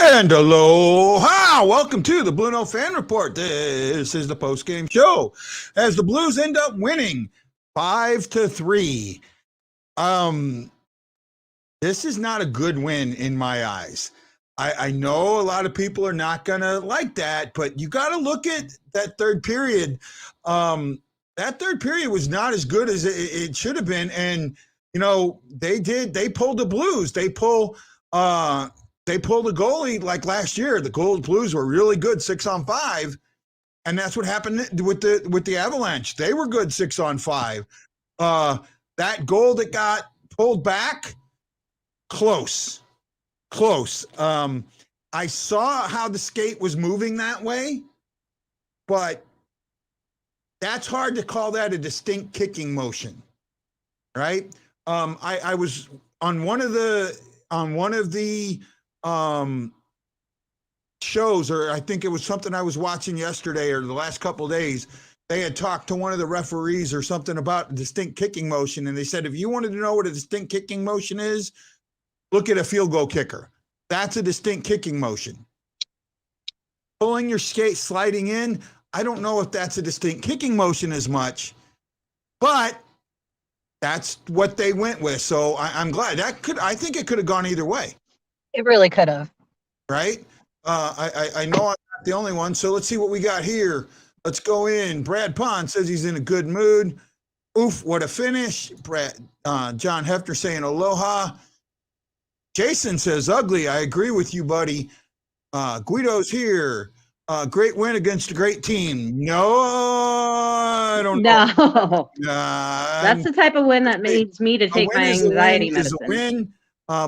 And aloha! Welcome to the BlueNote Fan Report. This is the post-game show as the Blues end up winning 5-3. This is not a good win in my eyes. I know a lot of people are not going to like that, but you got to look at that third period. That third period was not as good as it should have been. And, you know, they pulled the Blues. They pulled the goalie like last year. The Blues were really good 6-on-5, and that's what happened with the Avalanche. They were good 6-on-5. That goal that got pulled back, close. I saw how the skate was moving that way, but that's hard to call that a distinct kicking motion, right? I was on one of the shows, or I think it was something I was watching yesterday or the last couple of days. They had talked to one of the referees or something about a distinct kicking motion, and they said, if you wanted to know what a distinct kicking motion is, look at a field goal kicker. That's a distinct kicking motion. Pulling your skate, sliding in, I don't know if that's a distinct kicking motion as much, but that's what they went with. So I'm glad. I think it could have gone either way. It really could have. Right? I know I'm not the only one, so let's see what we got here. Let's go in. Brad Pond says he's in a good mood. Oof, what a finish. John Hefner saying aloha. Jason says ugly. I agree with you, buddy. Guido's here. Great win against a great team. No, I don't know. No. That's the type of win that needs me to take my anxiety medicine. A win.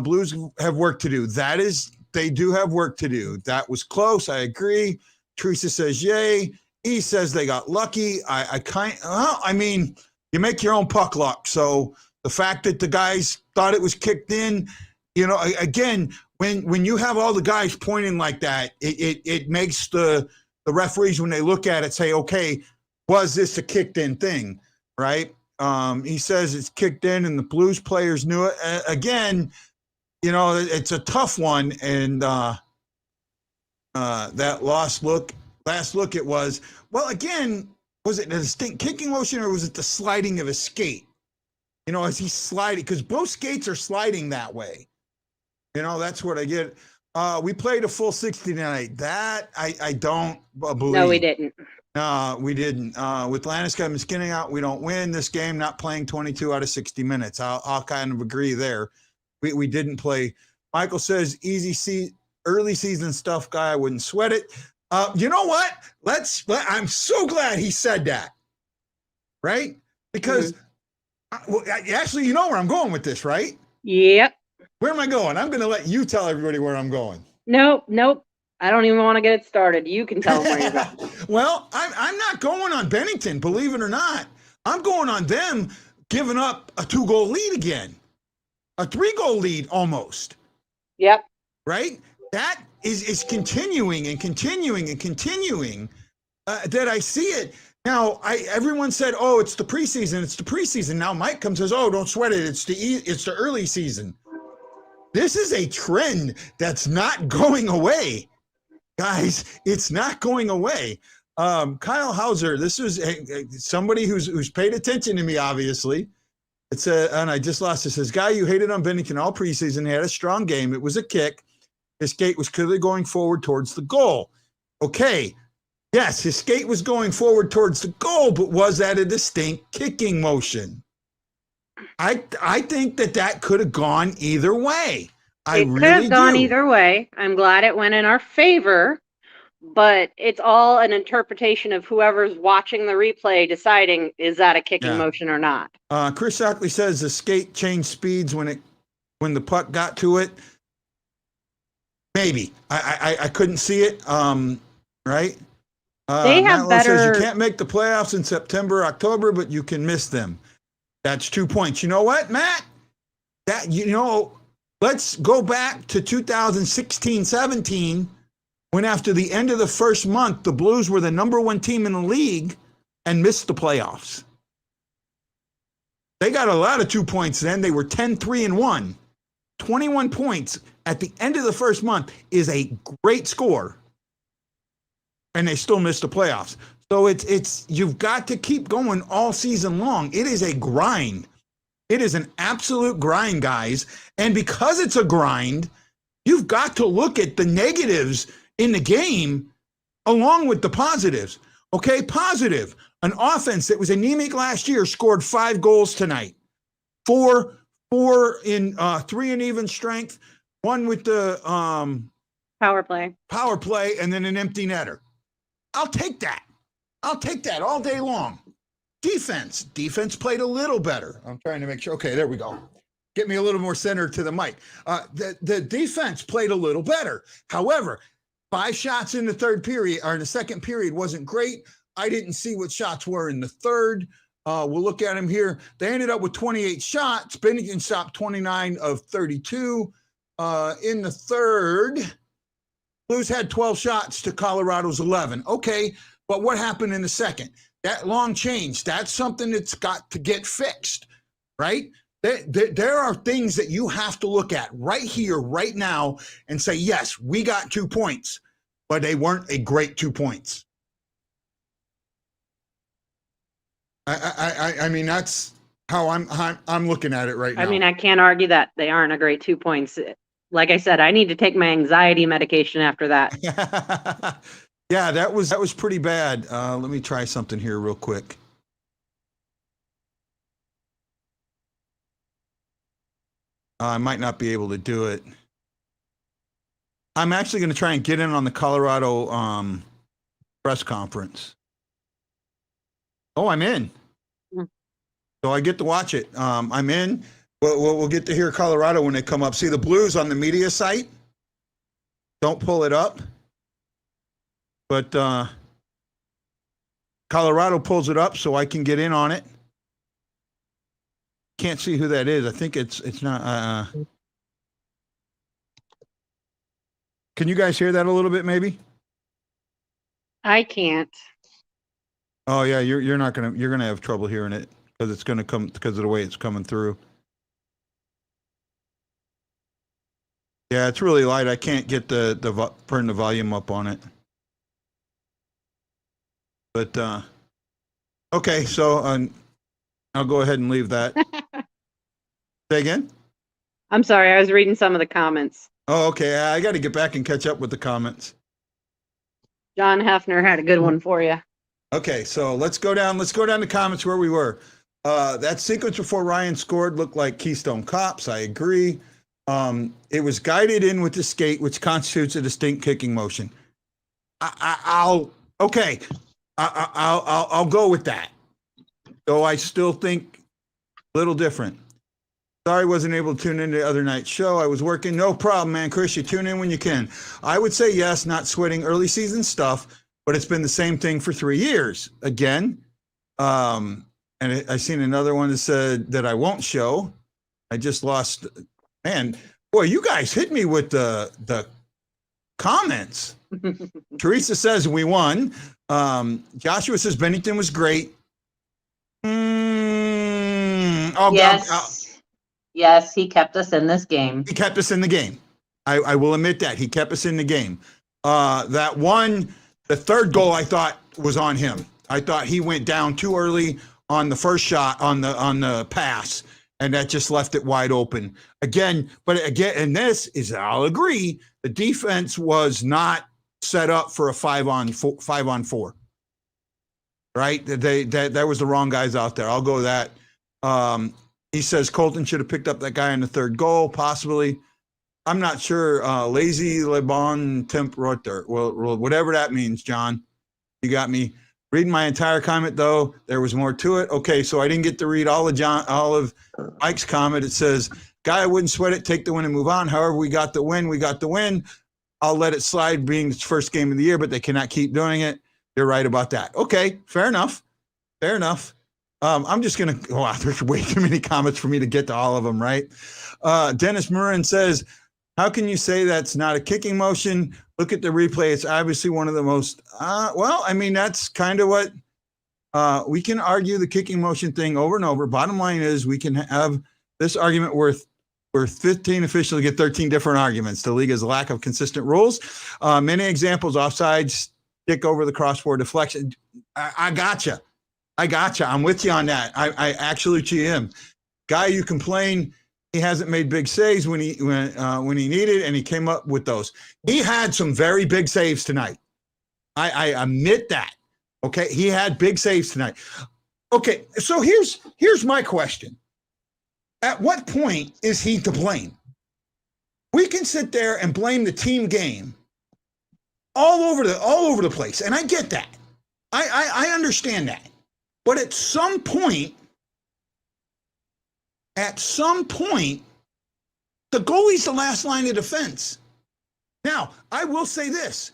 Blues have work to do. They do have work to do. That was close. I agree. Teresa says yay. E says they got lucky. I mean, you make your own puck luck. So the fact that the guys thought it was kicked in, you know, again, when you have all the guys pointing like that, it makes the referees, when they look at it, say, okay, was this a kicked in thing, right? He says it's kicked in and the Blues players knew it. Again, you know, it's a tough one. And that last look it was, well, again, was it a distinct kicking motion or was it the sliding of a skate? You know, as he's sliding, because both skates are sliding that way. You know, that's what I get. We played a full 60 tonight. That I don't believe. No, we didn't. No, we didn't. With Landeskog and skinning out, we don't win this game, not playing 22 out of 60 minutes. I'll kind of agree there. We didn't play. Michael says, early season stuff, guy. I wouldn't sweat it. You know what? I'm so glad he said that. Right? Because, actually, you know where I'm going with this, right? Yep. Where am I going? I'm going to let you tell everybody where I'm going. Nope. I don't even want to get it started. You can tell them where you're going. Well, I'm not going on Bennington, believe it or not. I'm going on them giving up a 2-goal lead again. A 3-goal lead almost. Yep. Right? That is continuing and continuing and continuing that I see it. Now, everyone said, oh, it's the preseason. It's the preseason. Now Mike comes and says, oh, don't sweat it. It's the early season. This is a trend that's not going away. Guys, it's not going away. Kyle Hauser, this was somebody who's paid attention to me, obviously. It's and I just lost. It says, guy you hated on Bennington all preseason, he had a strong game. It was a kick. His skate was clearly going forward towards the goal. Okay. Yes, his skate was going forward towards the goal, but was that a distinct kicking motion? I think that could have gone either way. It could have gone either way. I'm glad it went in our favor, but it's all an interpretation of whoever's watching the replay deciding, is that a kicking motion or not? Chris Shockley says the skate changed speeds when the puck got to it. Maybe. I couldn't see it. Right? They have better. Says you can't make the playoffs in September, October, but you can miss them. That's 2 points. You know what, Matt? Let's go back to 2016-17 when after the end of the first month, the Blues were the number 1 team in the league and missed the playoffs. They got a lot of 2 points then. They were 10-3-1. 21 points at the end of the first month is a great score. And they still missed the playoffs. So it's you've got to keep going all season long. It is a grind. It is an absolute grind, guys. And because it's a grind, you've got to look at the negatives in the game along with the positives. Okay, positive. An offense that was anemic last year scored 5 goals tonight. 4 in 3 in even strength, 1 with the power play, and then an empty netter. I'll take that all day long. Defense played a little better. I'm trying to make sure. Okay, there we go. Get me a little more centered to the mic. The defense played a little better. However, 5 shots in the second period wasn't great. I didn't see what shots were in the third. We'll look at them here. They ended up with 28 shots. Bennington stopped 29 of 32. In the third, Blues had 12 shots to Colorado's 11. Okay, but what happened in the second? That long change, that's something that's got to get fixed, right? There are things that you have to look at right here, right now, and say, yes, we got 2 points, but they weren't a great 2 points. I mean, that's how I'm looking at it right now. I mean, I can't argue that they aren't a great 2 points. Like I said, I need to take my anxiety medication after that. Yeah, that was pretty bad. Let me try something here real quick. I might not be able to do it. I'm actually going to try and get in on the Colorado press conference. Oh, I'm in. So I get to watch it. I'm in. We'll get to hear Colorado when they come up. See the Blues on the media site? Don't pull it up. But Colorado pulls it up so I can get in on it. Can't see who that is. I think it's not. Can you guys hear that a little bit, maybe? I can't. Oh yeah, you're gonna have trouble hearing it because it's gonna come because of the way it's coming through. Yeah, it's really light. I can't get turn the volume up on it. But okay, so I'll go ahead and leave that. Say again? I'm sorry, I was reading some of the comments. Oh, okay. I got to get back and catch up with the comments. John Hefner had a good one for you. Okay, so let's go down to comments where we were. That sequence before Ryan scored looked like Keystone Cops. I agree. It was guided in with the skate, which constitutes a distinct kicking motion. I'll go with that. Though I still think a little different. Sorry, wasn't able to tune into the other night's show. I was working. No problem, man. Chris, you tune in when you can. I would say yes, not sweating early season stuff, but it's been the same thing for 3 years. Again, and I seen another one that said that I won't show. I just lost. Man, boy, you guys hit me with the comments. Teresa says we won. Joshua says Bennington was great. Yes, he kept us in this game. He kept us in the game. I will admit that. He kept us in the game. That one, the third goal, I thought was on him. I thought he went down too early on the first shot on the pass, and that just left it wide open. Again, and this is, I'll agree, the defense was not set up for a 5-on-4. Right? That was the wrong guys out there. I'll go that. He says Colton should have picked up that guy in the third goal, possibly. I'm not sure. Lazy Le Bon Temperature. Well, whatever that means, John. You got me. Reading my entire comment, though, there was more to it. Okay, so I didn't get to read all of Mike's comment. It says, "Guy, I wouldn't sweat it. Take the win and move on. However, we got the win. We got the win. I'll let it slide, being the first game of the year, but they cannot keep doing it." You're right about that. Okay, fair enough. Fair enough. I'm just going to, there's way too many comments for me to get to all of them, right? Dennis Murrin says, how can you say that's not a kicking motion? Look at the replay. It's obviously one of the most, that's kind of what we can argue the kicking motion thing over and over. Bottom line is we can have this argument worth 15 officials get 13 different arguments. The league has a lack of consistent rules. Many examples, offsides, stick over the crossbar deflection. I gotcha. I'm with you on that. I actually am. Guy, you complain he hasn't made big saves when he needed, and he came up with those. He had some very big saves tonight. I admit that. Okay, he had big saves tonight. Okay, so here's my question. At what point is he to blame? We can sit there and blame the team game all over the place, and I get that. I understand that. But at some point, the goalie's the last line of defense. Now, I will say this.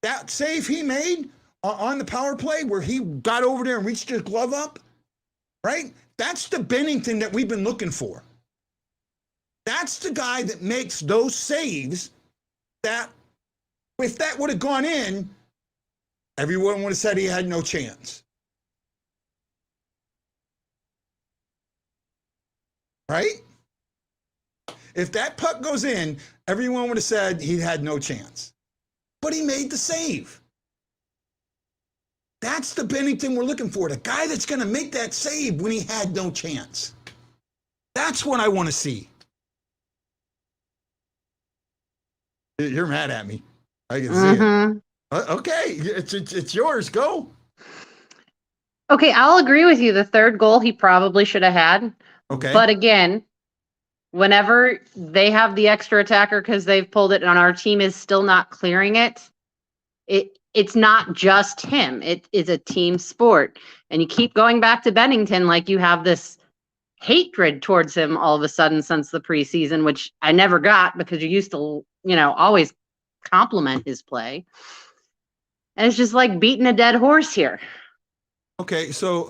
That save he made on the power play where he got over there and reached his glove up, right? That's the Bennington that we've been looking for. That's the guy that makes those saves that if that would have gone in, everyone would have said he had no chance. Right? If that puck goes in, everyone would have said he had no chance. But he made the save. That's the Bennington we're looking for, the guy that's going to make that save when he had no chance. That's what I want to see. You're mad at me. I can see it. Okay, it's yours. Go. Okay, I'll agree with you. The third goal he probably should have had. Okay. But again, whenever they have the extra attacker because they've pulled it and our team is still not clearing it, it's not just him. It is a team sport. And you keep going back to Bennington like you have this hatred towards him all of a sudden since the preseason, which I never got because you used to, always compliment his play. And it's just like beating a dead horse here. Okay, so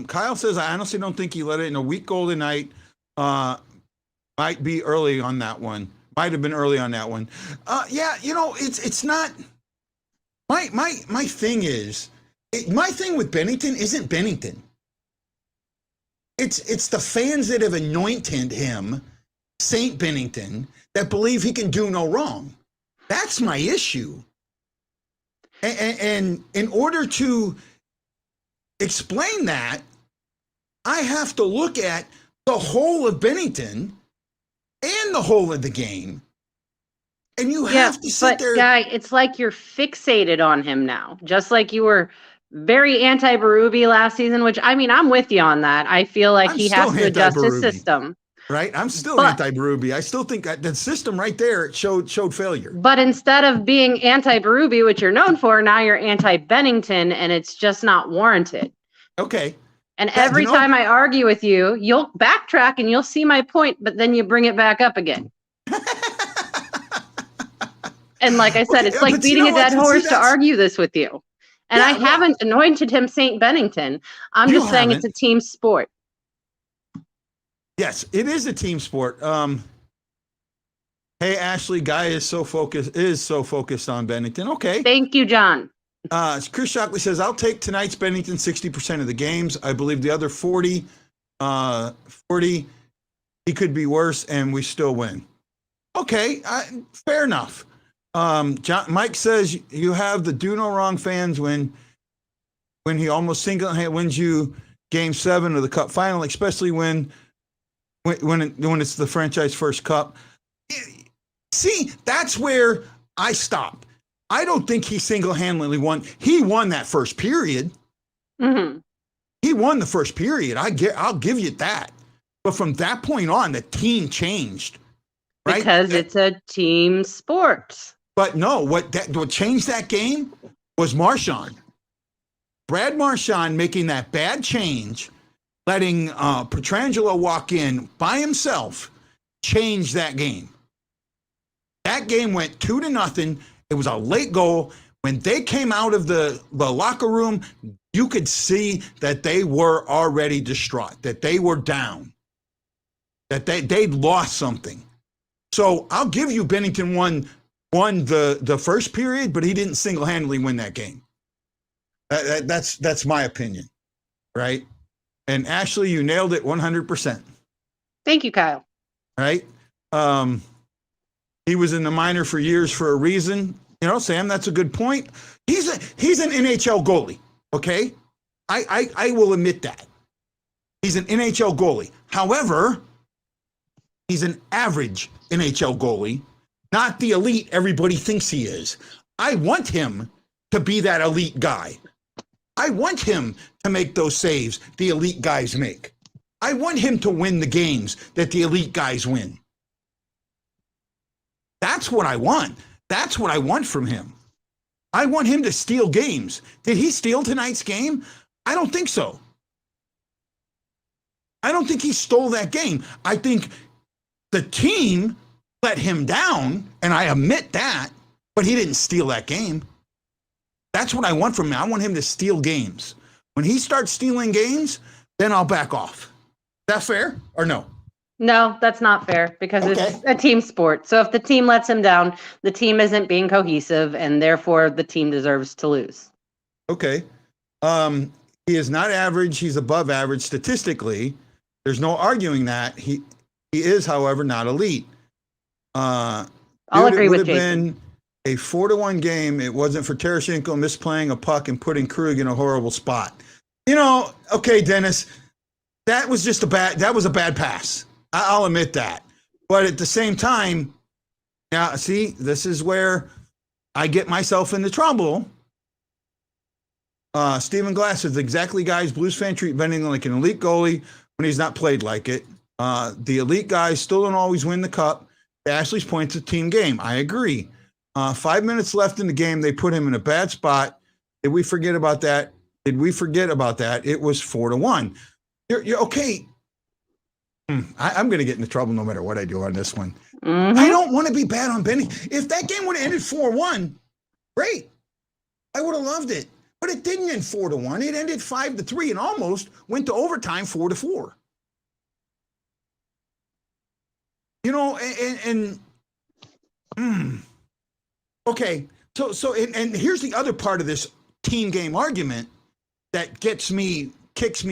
Kyle says, I honestly don't think he let it in. A weak goal tonight. Might be early on that one. Might have been early on that one. It's not. My thing is, my thing with Bennington isn't Bennington. It's the fans that have anointed him, Saint Bennington, that believe he can do no wrong. That's my issue. And in order to explain that, I have to look at the whole of Bennington and the whole of the game. And you have to sit there. Guy, it's like you're fixated on him now. Just like you were very anti-Berube last season, which, I'm with you on that. I feel like he has to adjust his system. Right? I'm still anti-Berube. I still think the system right there showed failure. But instead of being anti-Berube, which you're known for, now you're anti-Bennington, and it's just not warranted. Okay. And every time I argue with you, you'll backtrack and you'll see my point, but then you bring it back up again. And like I said, it's like beating a dead horse to argue this with you. And I haven't anointed him Saint Bennington. I'm just saying it's a team sport. Yes, it is a team sport. Hey, Ashley, Guy is so focused on Bennington. Okay. Thank you, John. Chris Shockley says, I'll take tonight's Bennington 60% of the games. I believe the other 40, he could be worse and we still win. Okay, fair enough. Mike says you have the do no wrong fans when he almost single-handedly wins you Game 7 of the Cup final, especially when it's the franchise first Cup. See, that's where I stop. I don't think he single-handedly won. He won that first period. Mm-hmm. He won the first period. I'll give you that. But from that point on, the team changed. right? Because it's a team sport. But no, what changed that game was Marshawn. Brad Marshawn making that bad change, letting Petrangelo walk in by himself, changed that game. That game went 2-0. It was a late goal. When they came out of the locker room, you could see that they were already distraught, that they were down, that they'd lost something. So I'll give you Bennington won the first period, but he didn't single-handedly win that game. That's my opinion, right? And Ashley, you nailed it 100%. Thank you, Kyle. Right? He was in the minor for years for a reason. You know, Sam, that's a good point. He's an NHL goalie, okay? I will admit that. He's an NHL goalie. However, he's an average NHL goalie, not the elite everybody thinks he is. I want him to be that elite guy. I want him to make those saves the elite guys make. I want him to win the games that the elite guys win. That's what I want. That's what I want from him. I want him to steal games. Did he steal tonight's game? I don't think so. I don't think he stole that game. I think the team let him down, and I admit that, but he didn't steal that game. That's what I want from him. I want him to steal games. When he starts stealing games, then I'll back off. Is that fair or no? No, that's not fair because it's a team sport. So if the team lets him down, the team isn't being cohesive, and therefore the team deserves to lose. Okay. He is not average. He's above average statistically. There's no arguing that. He is, however, not elite. I'll agree with Jason. It would have been a 4-1 game. It wasn't for Tarasenko misplaying a puck and putting Krug in a horrible spot. You know, okay, Dennis, that was a bad pass. I'll admit that. But at the same time, now, see, this is where I get myself into trouble. Stephen Glass says, exactly, guys. Blues fan treat Bennington like an elite goalie when he's not played like it. The elite guys still don't always win the cup. Ashley's point, it's a team game. I agree. 5 minutes left in the game. They put him in a bad spot. Did we forget about that? It was 4-1. You're okay. I'm going to get into trouble no matter what I do on this one. Mm-hmm. I don't want to be bad on Benny. If that game would have ended 4-1, great. I would have loved it. But it didn't end 4-1. It ended 5-3 and almost went to overtime 4-4. You know, okay. So here's the other part of this team game argument that kicks me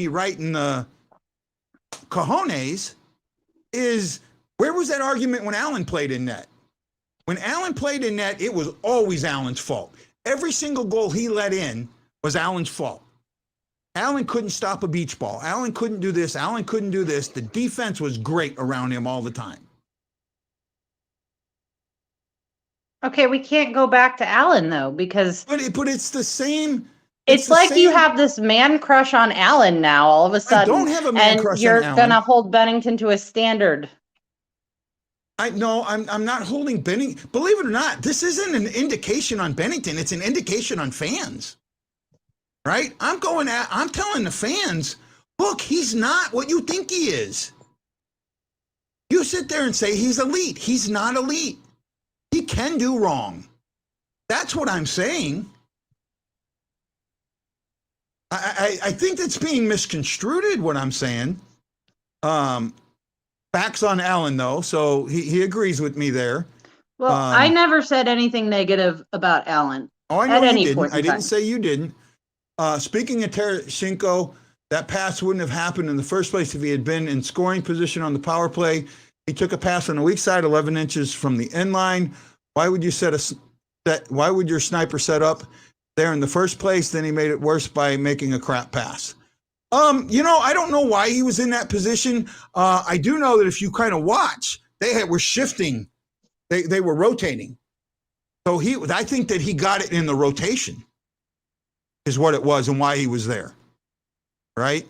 right in the cojones is, where was that argument when Allen played in net? When Allen played in net, it was always Allen's fault. Every single goal he let in was Allen's fault. Allen couldn't stop a beach ball. Allen couldn't do this. Allen couldn't do this. The defense was great around him all the time. Okay, we can't go back to Allen though, because But it's the same. it's like you have this man crush on Allen now all of a sudden. I don't have a man crush on Allen. And you're gonna hold Bennington to a standard. I'm not holding Bennington. Believe it or not, this isn't an indication on Bennington. It's an indication on fans. Right? I'm telling the fans, look, he's not what you think he is. You sit there and say he's elite. He's not elite. He can do wrong. That's what I'm saying. I think that's being misconstrued, what I'm saying. Backs on Allen, though, so he agrees with me there. Well, I never said anything negative about Allen. Oh, I know you didn't. I didn't say you didn't. Speaking of Tarasenko, that pass wouldn't have happened in the first place if he had been in scoring position on the power play. He took a pass on the weak side, 11 inches from the end line. Why would you why would your sniper set up there in the first place? Then he made it worse by making a crap pass. You know, I don't know why he was in that position. I do know that if you kind of watch, they were shifting. They were rotating. So I think that he got it in the rotation is what it was and why he was there. Right?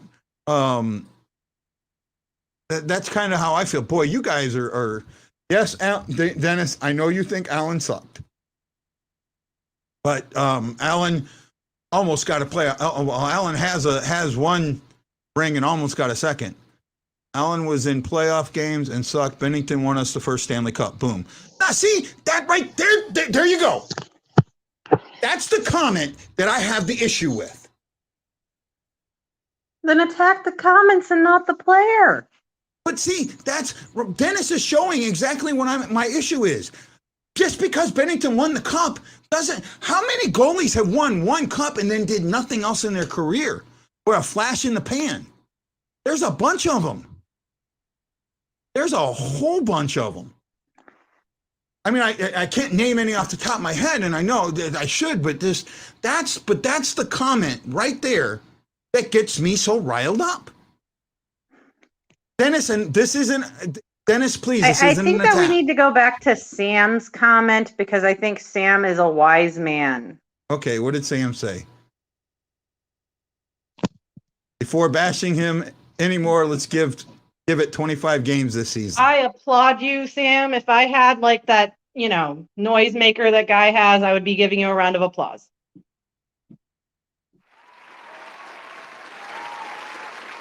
That's kind of how I feel. Boy, you guys are Yes, Dennis, I know you think Allen sucked. But Allen almost got to play. Well, Allen has one ring and almost got a second. Allen was in playoff games and sucked. Bennington won us the first Stanley Cup. Boom. Now, see, that right there you go. That's the comment that I have the issue with. Then attack the comments and not the player. But see, Dennis is showing exactly what my issue is. Just because Bennington won the cup doesn't. How many goalies have won one cup and then did nothing else in their career? Or a flash in the pan? There's a bunch of them. There's a whole bunch of them. I mean, I can't name any off the top of my head, and I know that I should, but that's the comment right there that gets me so riled up. Dennis, and this isn't Dennis, please. This I isn't think an that we attack. need to go back to Sam's comment because I think Sam is a wise man. Okay, what did Sam say? Before bashing him anymore, let's give it 25 games this season. I applaud you, Sam. If I had like that, noisemaker that guy has, I would be giving you a round of applause.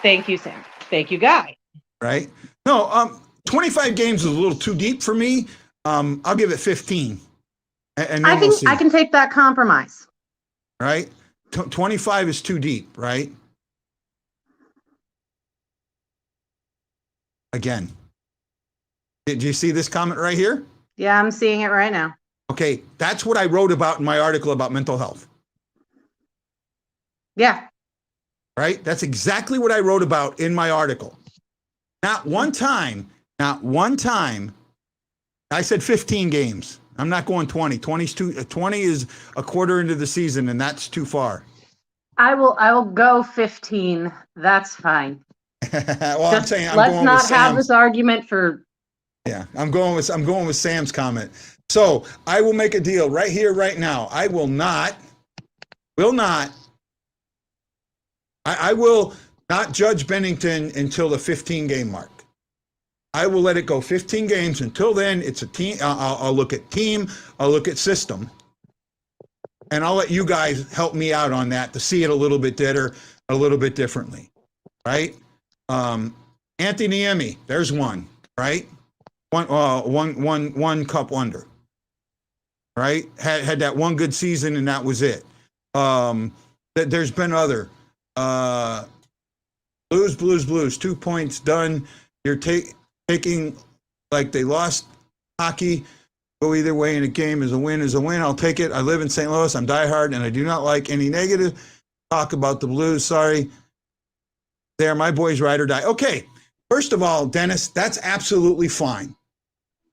Thank you, Sam. Thank you, Guy. Right? No, 25 games is a little too deep for me. I'll give it 15. And I then we'll think see. I can take that compromise. Right? 25 is too deep, right? Again. Did you see this comment right here? Yeah, I'm seeing it right now. Okay, that's what I wrote about in my article about mental health. Yeah. Right? That's exactly what I wrote about in my article. Not one time, I said 15 games. I'm not going 20. 20 is a quarter into the season, and that's too far. I will go 15. That's fine. Well, I'm saying I'm let's going not with have Sam's. this argument for. Yeah, I'm going with Sam's comment. So I will make a deal right here, right now. I will not. I will not judge Bennington until the 15 game mark. I will let it go 15 games. Until then, it's a team. I'll look at team. I'll look at system. And I'll let you guys help me out on that to see it a little bit better, a little bit differently. Right? Anthony Niemi, there's one, right? One cup wonder. Right? Had that one good season and that was it. There's been other. Blues, 2 points done. You're taking like they lost hockey. Go either way in a game. Is a win. I'll take it. I live in St. Louis. I'm diehard, and I do not like any negative talk about the Blues. Sorry. They're my boys, ride or die. Okay. First of all, Dennis, that's absolutely fine.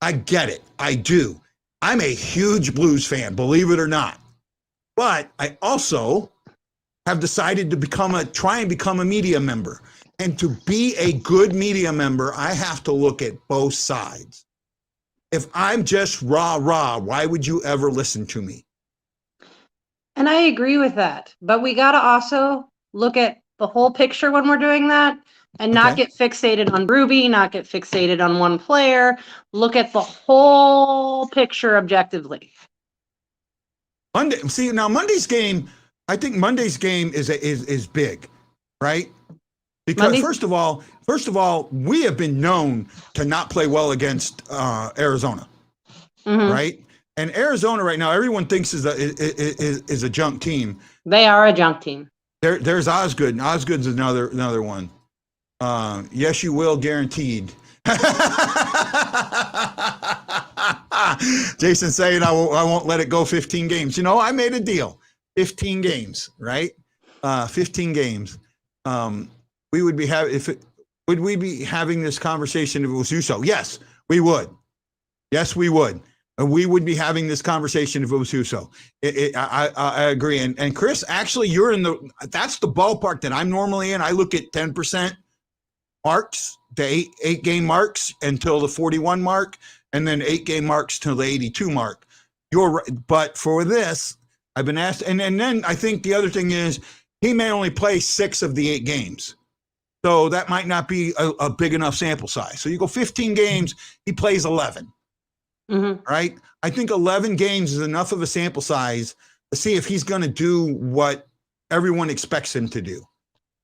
I get it. I do. I'm a huge Blues fan, believe it or not. But I also have decided to try and become a media member. And to be a good media member, I have to look at both sides. If I'm just rah, why would you ever listen to me? And I agree with that. But we got to also look at the whole picture when we're doing that and not get fixated on Ruby, not get fixated on one player. Look at the whole picture objectively. Monday's game, I think Monday's game is big, right? Because first of all, we have been known to not play well against Arizona, right? And Arizona right now, everyone thinks is a junk team. They are a junk team. There's Osgood, and Osgood's another one. Yes, you will, guaranteed. Jason saying I won't let it go 15 games. I made a deal. 15 games, right? 15 games. Would we be having this conversation if it was Husso? Yes, we would. Yes, we would. We would be having this conversation if it was Husso. I agree. And Chris, actually, that's the ballpark that I'm normally in. I look at 10% marks, the eight game marks until the 41 mark, and then 8 game marks till the 82 mark. You're right. But for this, I've been asked, and then I think the other thing is he may only play 6 of the 8 games. So that might not be a big enough sample size. So you go 15 games, he plays 11. right? I think 11 games is enough of a sample size to see if he's going to do what everyone expects him to do.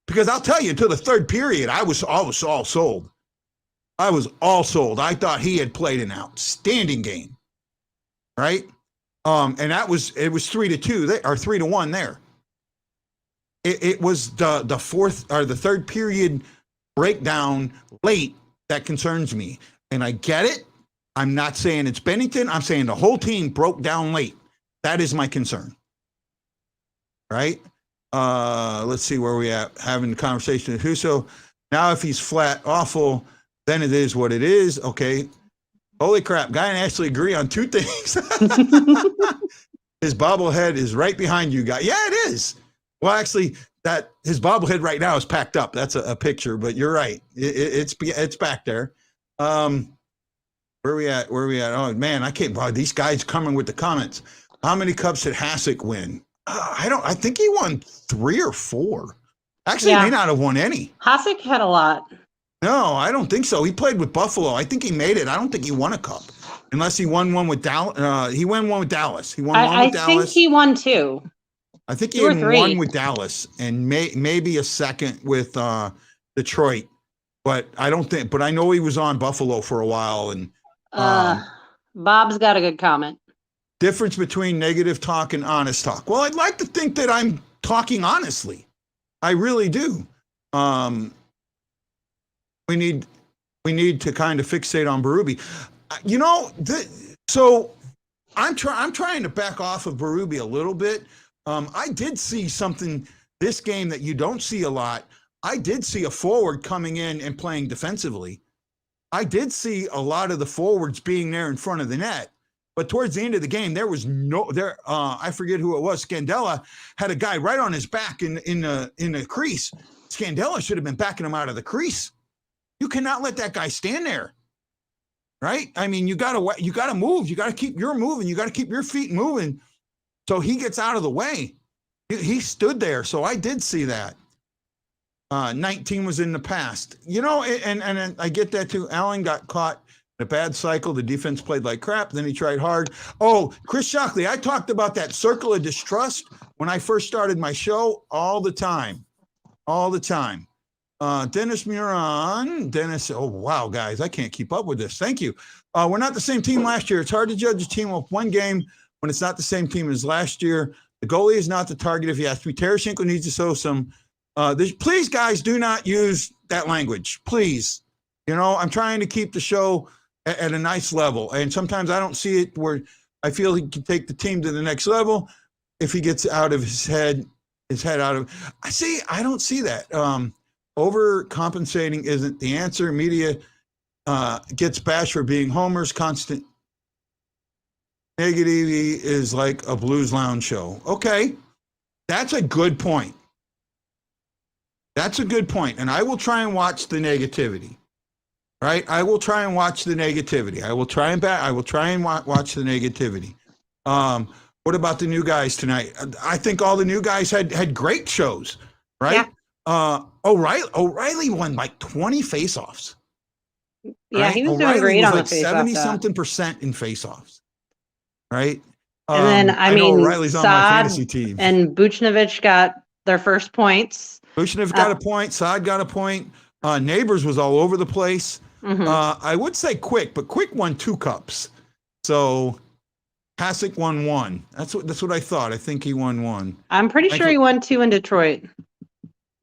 Because I'll tell you, until the third period, I was all sold. I was all sold. I thought he had played an outstanding game, right? And it was 3-2 or 3-1 there. It was the fourth or the third period breakdown late that concerns me. And I get it. I'm not saying it's Bennington. I'm saying the whole team broke down late. That is my concern. Right? Let's see where we at. Having a conversation with Huso. Now, if he's flat awful, then it is what it is. Okay. Holy crap. Guy and Ashley agree on two things. His bobblehead is right behind you, guy. Yeah, it is. Well, actually, that his bobblehead right now is packed up. That's a picture, but you're right. It's back there. Where are we at? Oh man, I can't. Wow, these guys coming with the comments. How many cups did Hasek win? I think he won 3 or 4. Actually, he may not have won any. Hasek had a lot. No, I don't think so. He played with Buffalo. I think he made it. I don't think he won a cup, unless he won one with Dallas. He won one with Dallas. He won one with Dallas. I think he won 2. I think he had one with Dallas and maybe a second with Detroit, but I don't think. But I know he was on Buffalo for a while. And Bob's got a good comment. Difference between negative talk and honest talk. Well, I'd like to think that I'm talking honestly. I really do. We need to kind of fixate on Berube. You know, so I'm trying to back off of Berube a little bit. I did see something this game that you don't see a lot. I did see a forward coming in and playing defensively. I did see a lot of the forwards being there in front of the net. But towards the end of the game, there was I forget who it was. Scandella had a guy right on his back in the crease. Scandella should have been backing him out of the crease. You cannot let that guy stand there. Right? I mean, you gotta move. You gotta keep your moving. You gotta keep your feet moving. So he gets out of the way. He stood there. So I did see that. 19 was in the past. You know, and I get that too. Allen got caught in a bad cycle. The defense played like crap. Then he tried hard. Oh, Chris Shockley, I talked about that circle of distrust when I first started my show all the time. Dennis Muron. Dennis, oh, wow, guys, I can't keep up with this. Thank you. We're not the same team last year. It's hard to judge a team off one game when it's not the same team as last year. The goalie is not the target if he has to be. Tarasenko needs to show some. Please, guys, do not use that language. Please. You know, I'm trying to keep the show at a nice level. And sometimes I don't see it where I feel he can take the team to the next level if he gets out of his head out of. I don't see that. Overcompensating isn't the answer. Media gets bashed for being homers. Constant negativity is like a Blues Lounge show. Okay, that's a good point. And I will try and watch the negativity. Right? I will try and watch the negativity. I will try and watch the negativity. What about the new guys tonight? I think all the new guys had great shows. Right? Yeah. O'Reilly won like 20 faceoffs. Yeah, right? he was doing great on the faceoff. 70-something% in faceoffs. Right? And then I mean, O'Reilly's on my fantasy team. And Buchnevich got their first points. Buchnevich got a point. Saad got a point. Neighbors was all over the place. Mm-hmm. I would say Quick, but Quick won 2 cups. So Hasek won 1. That's what I thought. I think he won 1. I'm pretty sure he won 2 in Detroit.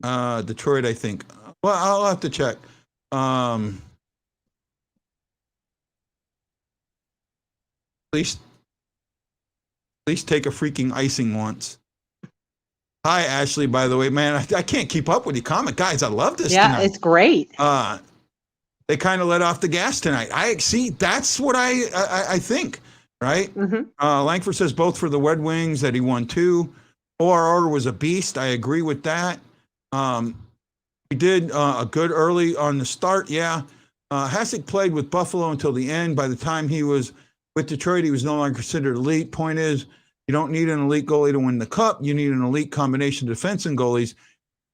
Detroit, I think. Well, I'll have to check. At least take a freaking icing once. Hi, Ashley, by the way, man, I can't keep up with you comment. Guys, I love this tonight. It's great. They kind of let off the gas tonight. I see. That's what I think, right? Mm-hmm. Langford says both for the Red Wings that he won 2. ORR was a beast. I agree with that. He did a good early on the start. Yeah. Hasek played with Buffalo until the end. By the time he was with Detroit, he was no longer considered elite. Point is, you don't need an elite goalie to win the cup. You need an elite combination of defense and goalies,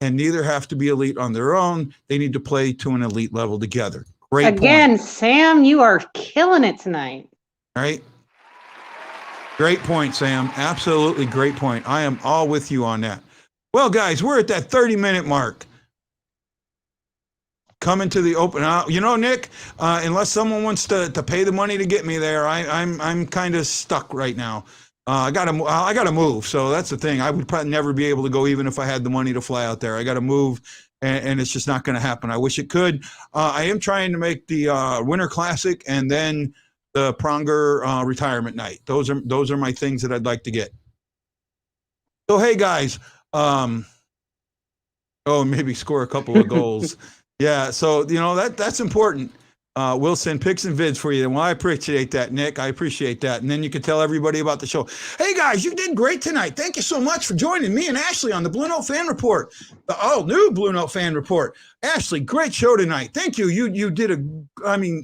and neither have to be elite on their own. They need to play to an elite level together. Great Again, point. Sam, you are killing it tonight. All right. Great point, Sam. Absolutely great point. I am all with you on that. Well, guys, we're at that 30-minute mark. Coming to the open. You know, Nick, unless someone wants to pay the money to get me there, I'm kind of stuck right now. I gotta move. So that's the thing. I would probably never be able to go even if I had the money to fly out there. I gotta move, and it's just not going to happen. I wish it could. I am trying to make the Winter Classic and then the Pronger retirement night. Those are my things that I'd like to get. So hey guys, maybe score a couple of goals. Yeah, so you know that's important. We'll send pics and vids for you. Well, I appreciate that, Nick. I appreciate that. And then you can tell everybody about the show. Hey, guys, you did great tonight. Thank you so much for joining me and Ashley on the BlueNote Fan Report, the all-new BlueNote Fan Report. Ashley, great show tonight. Thank you. You did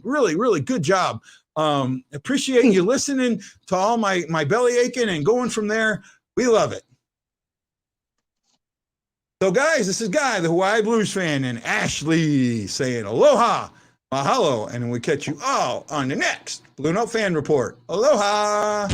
really, really good job. Appreciate you listening to all my belly aching and going from there. We love it. So, guys, this is Guy, the Hawaii Blues fan, and Ashley saying aloha. Mahalo, and we catch you all on the next BlueNote Fan Report. Aloha!